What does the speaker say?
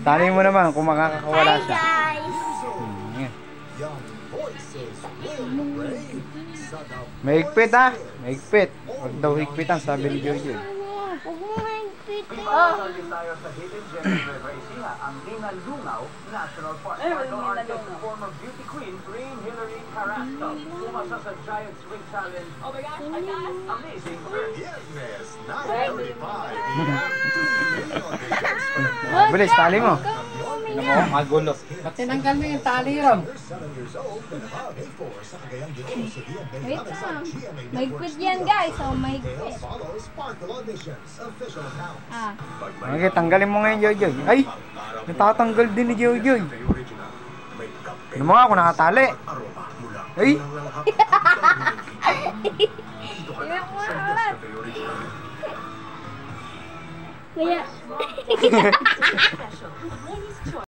Tali mo naman kung makakawala Hi siya. guys! Mahigpit ha? Mahigpit. Huwag daw higpitan, sabi ni Jojo. Huwag mo mahigpit. Ipapasalin tayo sa Hidden Gem River Ecija, ang Linalungaw National Park. Martial artist and former beauty queen, Green Hillary Carrasco. Umasa sa Giant Swing Challenge. Oh my gosh, my gosh! Amazing Earth. Viernes, 9:35. Bilis, tali mo. Ano, magulo. Ba't tinanggal mo yung tali ron? Wait lang. Mahigpit yan guys. Oh, mahigpit. Ah. Okay, tanggalin mo ngayon, Jojo. Ay! Natatanggal din ni Jojo. Ano mo nga kung nakatali? Ay! Kaya.